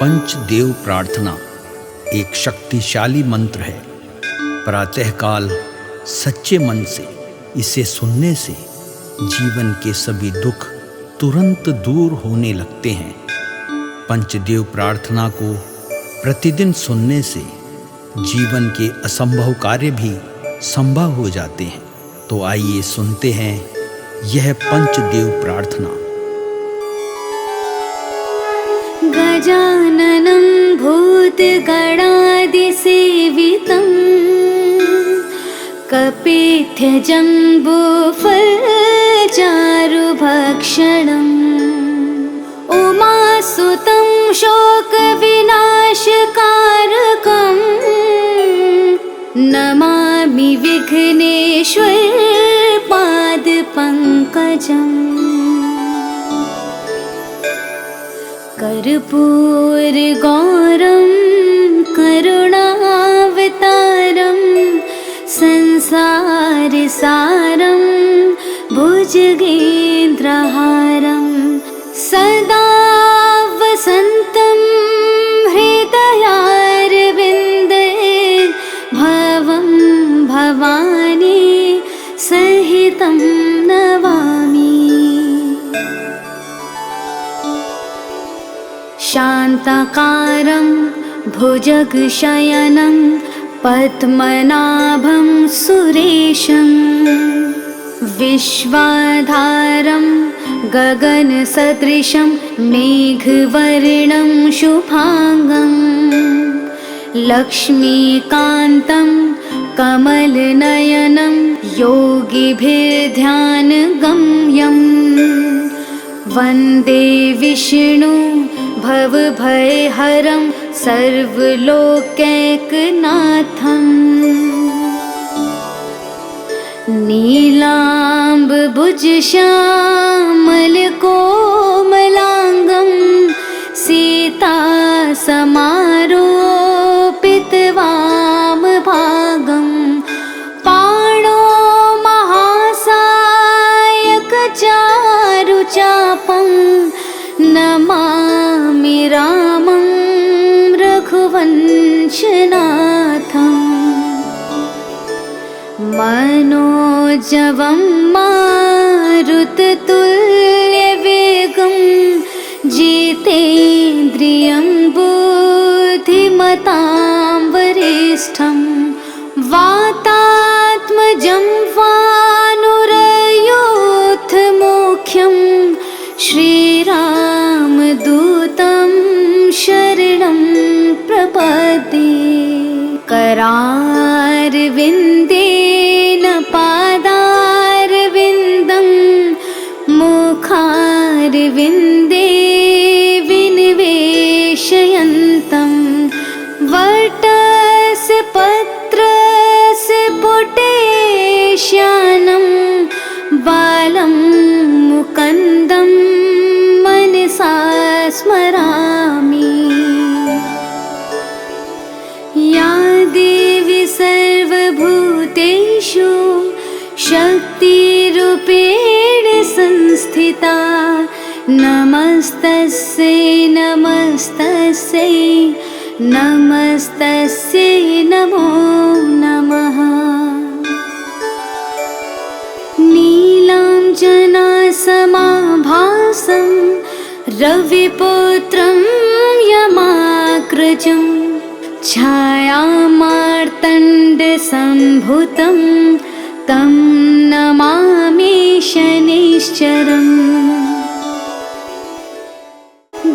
पंचदेव प्रार्थना एक शक्तिशाली मंत्र है। प्रातःकाल सच्चे मन से इसे सुनने से जीवन के सभी दुख तुरंत दूर होने लगते हैं। पंचदेव प्रार्थना को प्रतिदिन सुनने से जीवन के असंभव कार्य भी संभव हो जाते हैं। तो आइए सुनते हैं यह पंचदेव प्रार्थना। गजाननं भूतगणादिसेवितं कपित्थजम्बूफलचारुभक्षणम् उमासुतं शोकविनाशकारकम् नमामि विघ्नेश्वर पादपङ्कजम्। कर्पूरगौरं करुणावतारं संसारसारं भुजगेन्द्रहारं सदा वसन्तं हृदयारविन्दे भवं भवानी सहितं नमामि। शान्ताकारं भुजगशयनं पद्मनाभं सुरेशं विश्वाधारं गगनसदृशं मेघवर्णं शुभांगं लक्ष्मीकान्तं कमलनयनं योगिभिर्ध्यानगम्यं वन्दे विष्णु भवभयहरं सर्वलोकैकनाथम्। नीलाम्बुजश्यामलकोमलाङ्गं सीतासमारोपितवामभागं पाणो महासायकचारुचापं नमामि रामं रघुवंशनाथम्। मनोजवं मारुततुल्यवेगं जितेन्द्रियं बुद्धिमतां वरिष्ठं वातात्मजं वानुरयूथमुख्यं श्रीरामदूतं शरणं प्रपद्ये। करारविन्देन पादारविन्दं मुखारविन्दे विनिवेशयन्तं वटस्य पत्रस्य पुटेश्यानं बालं मुकुन्दं मनसा स्मरामि। या देवी सर्वभूतेषु शक्तिरूपेण संस्थिता नमस्तस्यै नमस्तस्यै नमस्तस्यै नमो नमः। नीलाञ्जनासमाभासं रविपुत्रं यमाग्रजं छायामार्तण्डसम्भुतं तं नमामि शनैश्चरम्।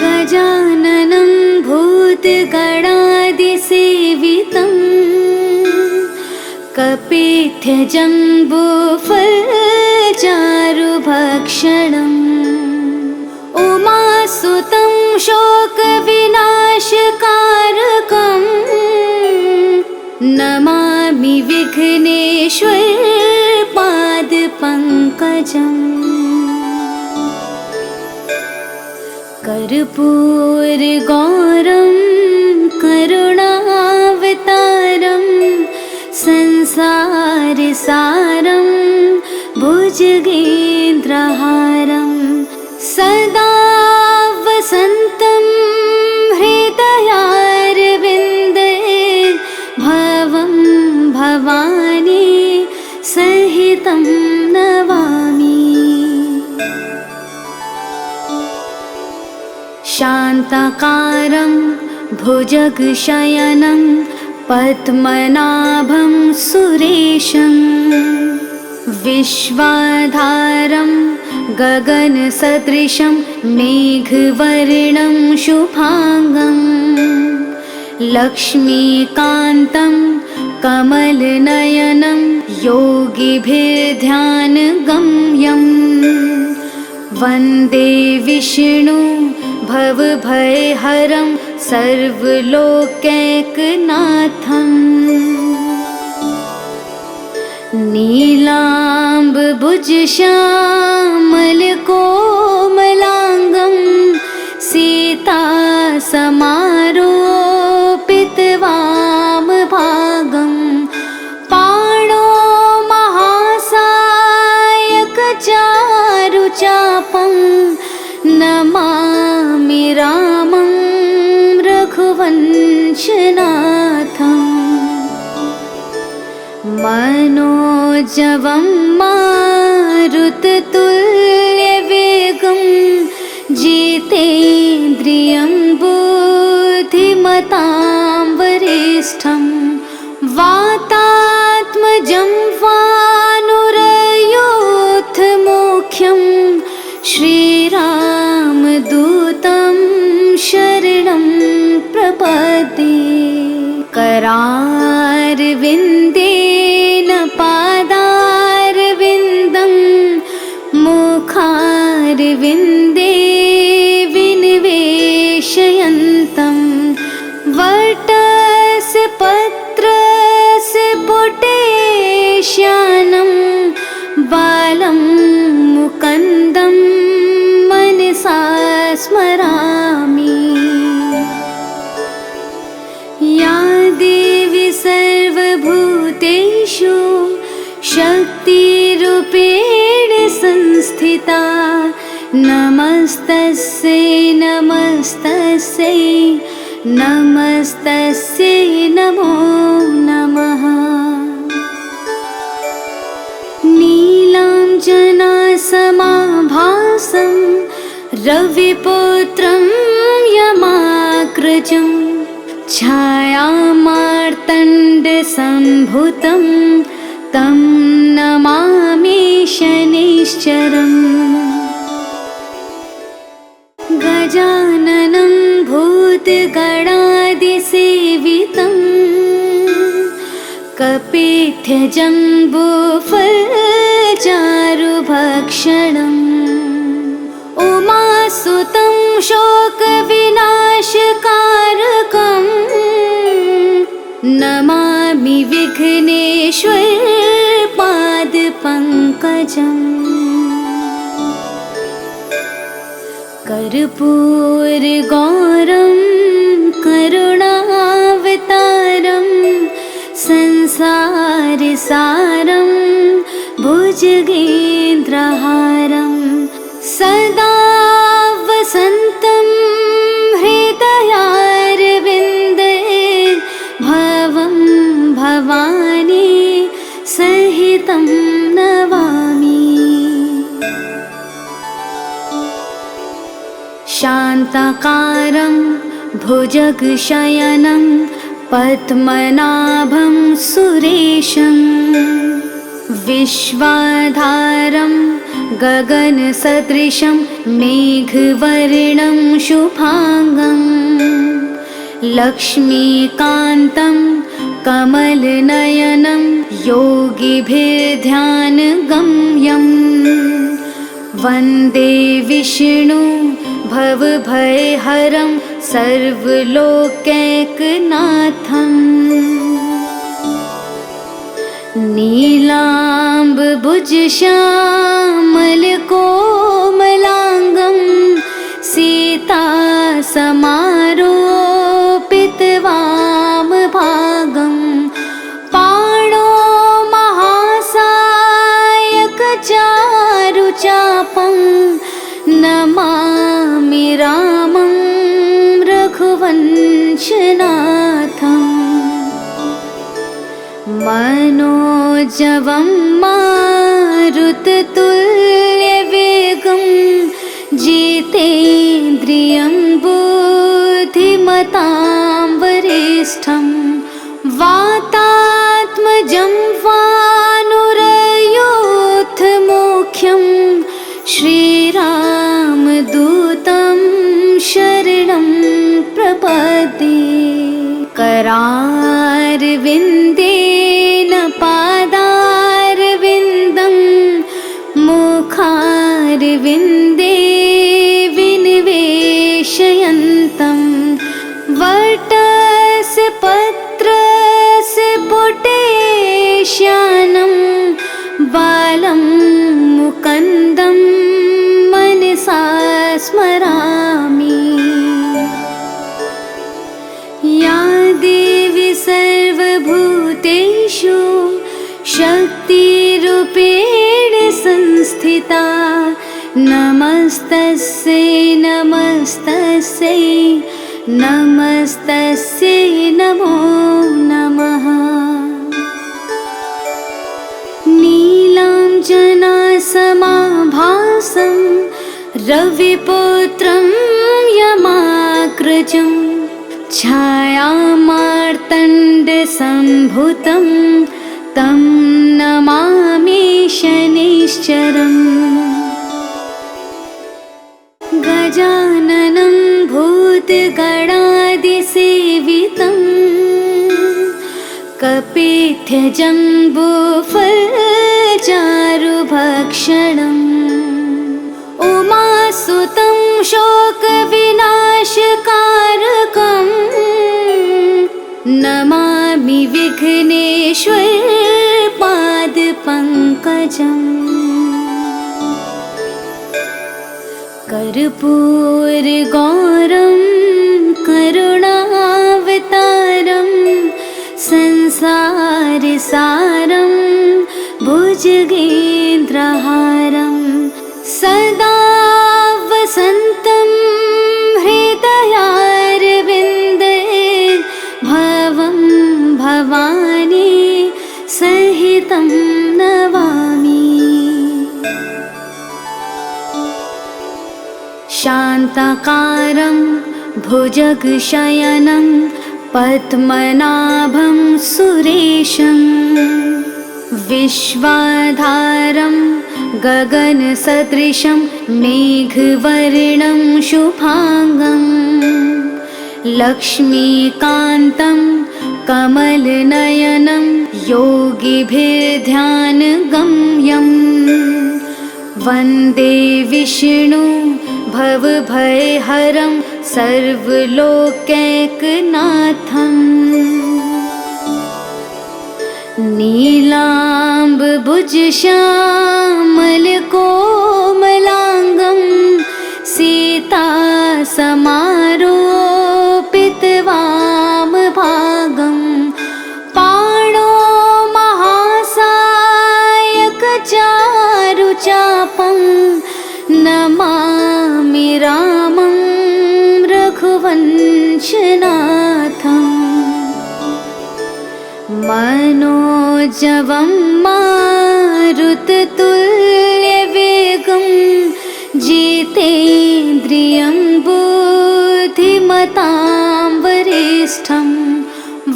गजाननं भूतगणादिसेवितं कपित्थजम्बूफलचारुभक्षणम् उमासुतं शोकविनाशकारकम् नमामि विघ्नेश्वर पादपङ्कजम्। कर्पूरगौरं करुणावतारं संसारसारं भुजगेन्द्रहारं सदा वसन्तं हृदयारविन्दे शान्ताकारं भुजगशयनं पद्मनाभं सुरेशं विश्वाधारं गगनसदृशं मेघवर्णं शुभांगं लक्ष्मीकान्तं कमलनयनं योगिभिर्ध्यानगम्यं वन्दे विष्णु भवभयहरं सर्वलोकैकनाथम् नीलाम्बुजश्यामलकोमलाङ्गं सीतासमारोपितवामभागं पाणो महासायकचारुचापं नमामि रामं रघुवंशनाथम् मनोजवं मारुततुल्यवेगं जितेन्द्रियं बुद्धिमतां वरिष्ठं वातात्मजं वानुरयोधमुख्यं श्रीरामदूतं शरणं प्रपद्ये करारविन्देन पादारविन्दं मुखारविन्दे विनिवेशयन्तं वटस्य पत्रस्य पुटेश्यानं बालं मुकुन्दं मनसा स्मरामि। या देवी सर्वभूतेषु शक्तिरूपेण संस्थिता नमस्तस्यै नमस्तस्यै नमस्तस्यै नमो नमः। नीलाञ्जनासमाभासं रविपुत्रं यमाग्रजं छायामार्तण्डसम्भुतं तं नमामि शनैश्चरम् गजाननं भूतगणादिसेवितं कपित्थजम्बूफलचारुभक्षणम् उमासुतं शोकविनाशकारकं नमामि विघ्नेश्वर पादपङ्कजम् कर्पूरगौरं करुणावतारं संसारसारं भुजगेन्द्रहारं सदा वसन्तं हृदयारविन्दे भवं भवानी सहितं नमामि। शान्ताकारं भुजगशयनं पद्मनाभं सुरेशं विश्वाधारं गगनसदृशं मेघवर्णं शुभांगं लक्ष्मीकान्तं कमलनयनं योगिभिर्ध्यानगम्यं वन्दे विष्णु भवभयहरं सर्वलोकैकनाथम् नीलाम्बुजश्यामलकोमलाङ्गं सीतासमारोपितवामभागं पाणो महासायकचारुचापं नमामि रामं रघुवंशनाथम् मनोजवं मारुततुल्यवेगं जितेन्द्रियं धीमतां वरिष्ठं वातात्मजं वानुरयोधमुख्यं श्रीरामदूतं शरणं प्रपद्ये। करारविन्देन पादारविन्दं मुखारविन्दे विनिवेशयन्तं वटस्य पत्रस्य पुटेश्यानं बालं मुकुन्दं मनसा स्मरामि। या देवी सर्वभूतेषु शक्तिरूपेण संस्थिता नमस्तस्यै नमस्तस्यै नमस्तस्यै नमो नमः। नीलाञ्जनासमाभासं रविपुत्रं यमाग्रजं छायामार्तण्डसम्भुतं तं नमामि शनिश्चरम्। गजाननं भूतगणादिसेवितं कपित्थजम्बूफलचारुभक्षणम् उमासुतं शोकविनाशकारकं नमामि विघ्नेश्वरपादपङ्कजम्। कर्पूरगौरं करुणावतारं संसारसारं भुजगेन्द्रहारं सदा वसन्तं हृदयारविन्दे भवं भवानी सहितं नमामि। शान्ताकारं भुजगशयनं पद्मनाभं सुरेशं विश्वाधारं गगनसदृशं मेघवर्णं शुभांगं लक्ष्मीकान्तं कमलनयनं योगिभिर्ध्यानगम्यं वन्दे विष्णु भवभयहरं सर्वलोकैकनाथं। नीलाम्बुजश्यामलकोमलाङ्गं सीतासमारोपितवामभागं पाणो महासायकचारुचापं नमामि रामं रघुवंशनाथम्। मनोजवं मारुततुल्यवेगं जितेन्द्रियं बुद्धिमतां वरिष्ठं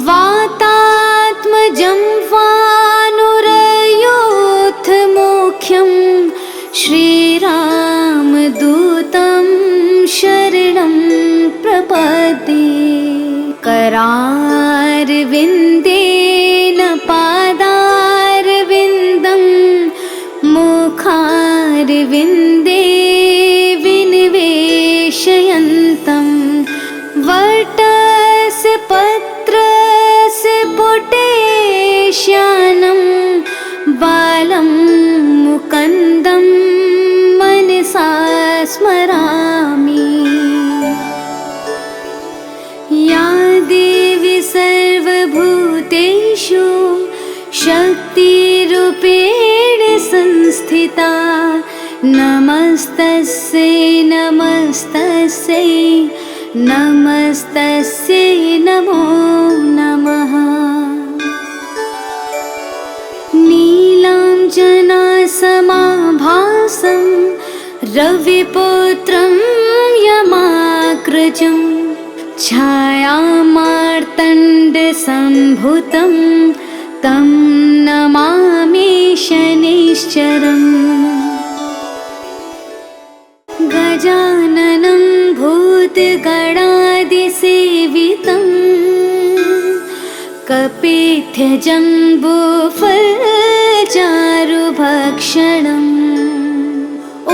वातात्मजं वानुरयोधमुख्यं श्रीरामदूतं शरणं प्रपद्ये। करारविन्देन पादारविन्दं मुखारविन्दे विनिवेशयन्तं वटस्य पत्रस्य पुटेश्यानं बालं मुकुन्दं मनसा स्मरामि। या देवी सर्वभूतेषु शक्तिरूपेण संस्थिता नमस्तस्यै नमस्तस्यै नमस्तस्यै नमो नमः। नीलाञ्जनासमाभासं रविपुत्रं यमाग्रजं छायामार्तण्डसम्भुतं तं नमामि शनिश्चरम्। गजाननं भूतगणादिसेवितं कपित्थजम्बूफलचारुभक्षणम्।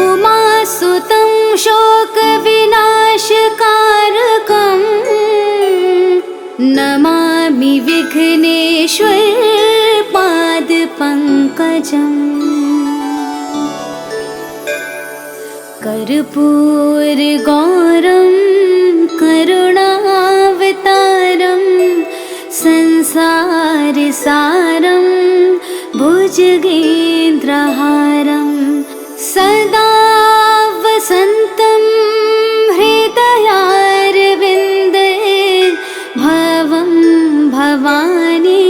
उमासुतं शोकविनाशकारकम् नमामि विघ्नेश्वरपादपङ्कजम्। कर्पूरगौरं करुणावतारं संसारसारं भुजगेन्द्रहारं सदा वसन्तं हृदयारविन्दे भवं भवानी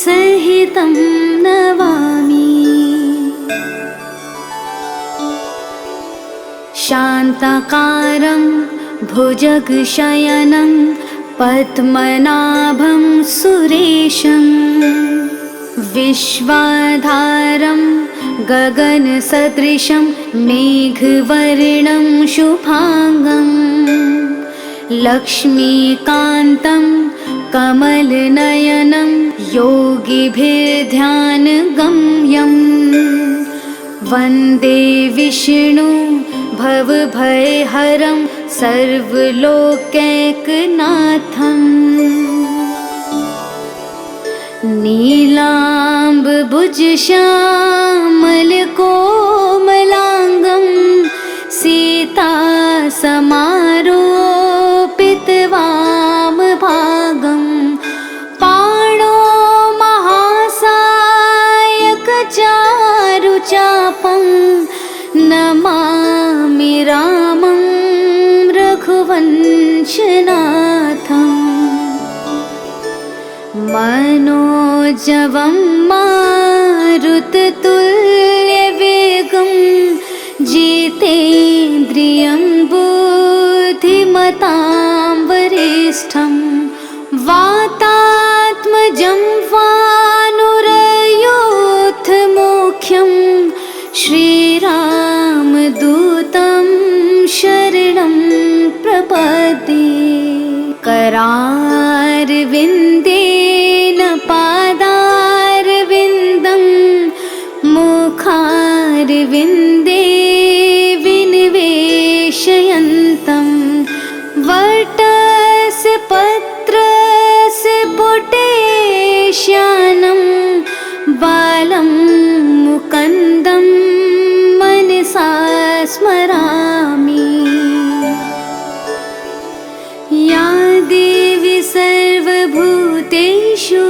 सहितं नमामि। शान्ताकारं भुजगशयनं पद्मनाभं सुरेशं विश्वाधारं गगनसदृशं मेघवर्णं शुभांगं लक्ष्मीकान्तं कमलनयनं योगिभिर्ध्यानगम्यं वन्दे विष्णु भवभयहरं सर्वलोकैकनाथम्। नीलाम्बुजश्यामलकोमलाङ्गं सीतासमारोपितवामभागं पाणो महासायकचारुचापं नमामि रामं रघुवंशनाथम्। मनोजवं मारुततुल्यवेगं जितेन्द्रियं बुद्धिमतां वरिष्ठं वातात्मजं वानुरयूथमुख्यं श्रीरामदूतं शरणं प्रपद्ये। करारविन्देन पादारविन्दं मुखारविन्दे विनिवेशयन्तं वटस्य पत्रस्य पुटेश्यानं बालं मुकुन्दं मनसा स्मरामि। या देवी सर्वभूतेषु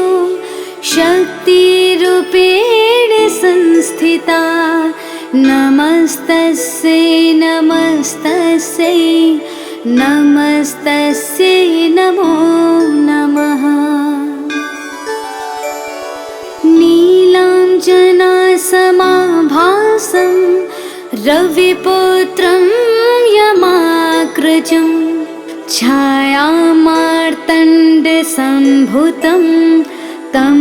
शक्तिरूपेण संस्थिता नमस्तस्यै नमस्तस्यै नमस्तस्यै नमो नमः। नीलाञ्जनासमाभासं रविपुत्रं यमाग्रजं छायामार्तण्डसम्भुतं तं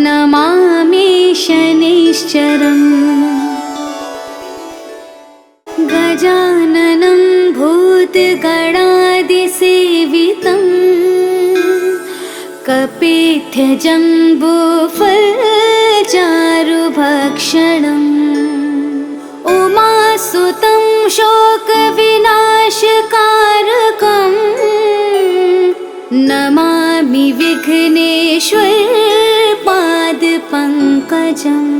नमामि शनिश्चरम्। गजाननं भूतगणादिसेवितं कपित्थजम्बूफलचारुभक्षणम् उमासुतं शोकविनाशकारकम् नमामि विघ्नेश्वरपादपङ्कजम्।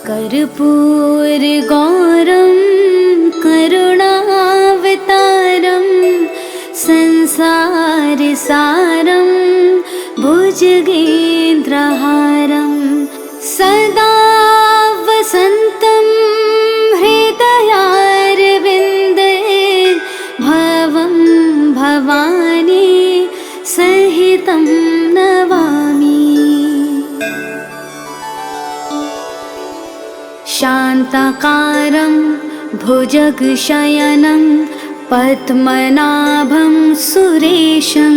कर्पूरगौरं करुणावतारं संसारसारं भुजगेन्द्रहारं सदा वसन्तं हृदयारविन्दे भवं भवानी सहितं नमामि। शान्ताकारं भुजगशयनं पद्मनाभं सुरेशं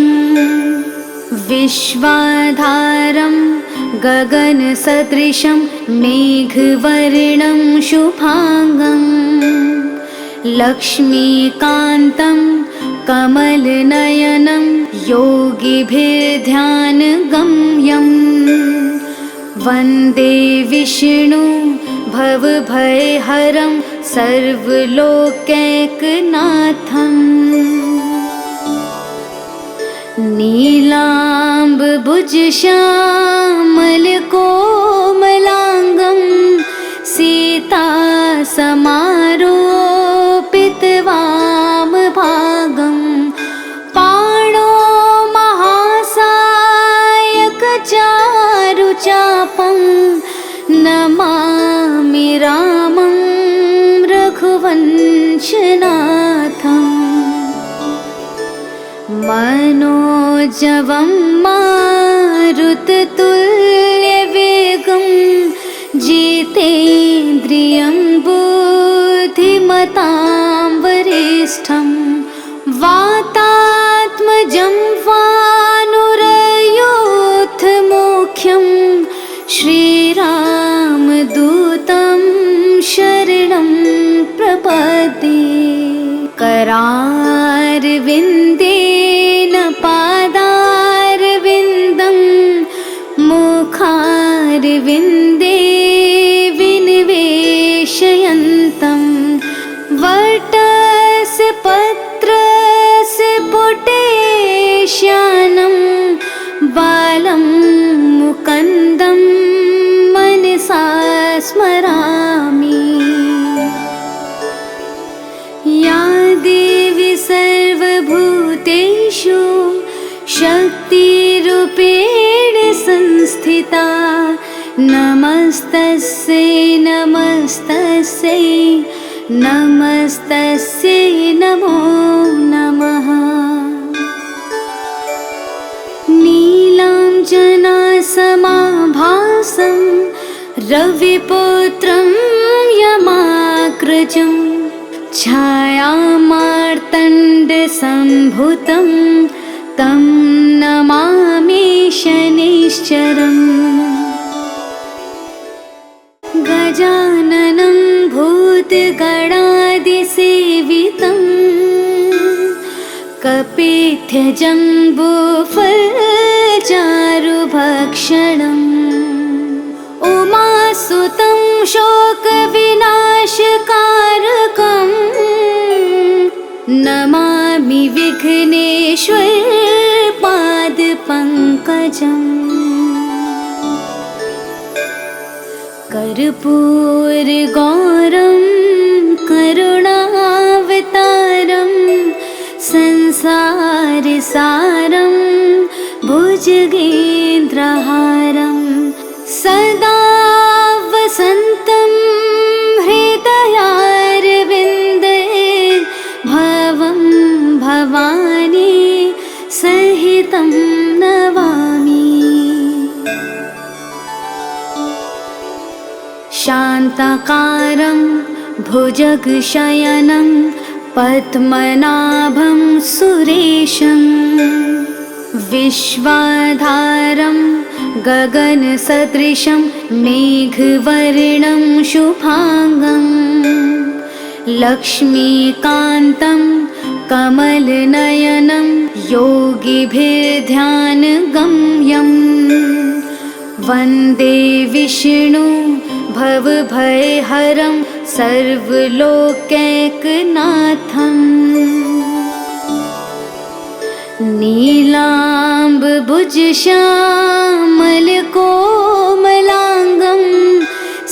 विश्वाधारं गगनसदृशं मेघवर्णं शुभांगं लक्ष्मीकान्तं कमलनयनं योगिभिर्ध्यानगम्यं वन्दे विष्णु भवभयहरं सर्वलोकैकनाथम् नीलाम्बुजश्यामलकोमलाङ्गं सीतासमारोपितवामभागं पाणो महासायकचारुचापं नमामि रामं रघुवंशनाथम् मनोजवं मारुततुल्यवेगं जितेन्द्रियं बुद्धिमतां वरिष्ठं वातात्मजं वानुरयोधमुख्यं श्रीरामदूतं शरणं प्रपद्ये करारविन्देन पादारविन्दं मुखारविन्दे विनिवेशयन्तं वटस्य पत्रस्य पुटेश्यानं बालं मुकुन्दं मनसा स्मरामि। या देवी सर्वभूतेषु शक्तिरूपेण संस्थिता नमस्तस्यै नमस्तस्यै नमस्तस्यै नमो नमः। नीलाञ्जनासमाभासं रविपुत्रं यमाग्रजं छायामार्तण्डसम्भुतं तं नमामि शनैश्चरम् गजाननं भूतगणादिसेवितं कपित्थजम्बूफलचारुभक्षणम् उमासुतं शोकविनाशकारकं नमामि विघ्नेश्वरपादपङ्कजम् कर्पूरगौरं करुणावतारं संसारसारं भुजगेन्द्रहारं सदा वसन्तं हृदयारविन्दे भवं भवानी सहितं नमामि। शान्ताकारं भुजगशयनं पद्मनाभं सुरेशं विश्वाधारं गगनसदृशं मेघवर्णं शुभांगं लक्ष्मीकान्तं कमलनयनं योगिभिर्ध्यानगम्यं वन्दे विष्णु भवभयहरं सर्वलोकैकनाथम् नीलाम्बुजश्यामलकोमलाङ्गं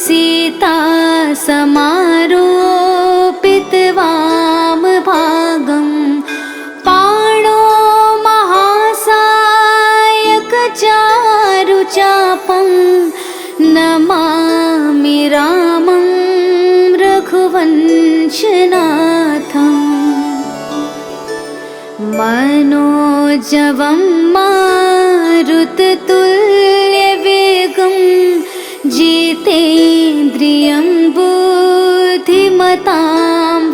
सीतासमारोपितवामभागं पाणो महासायकचारुचापं नमामि रामं रघुवंशनाथम् मनोजवं मारुततुल्यवेगं जितेन्द्रियं बुद्धिमतां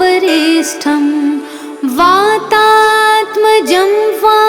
वरिष्ठं जं वा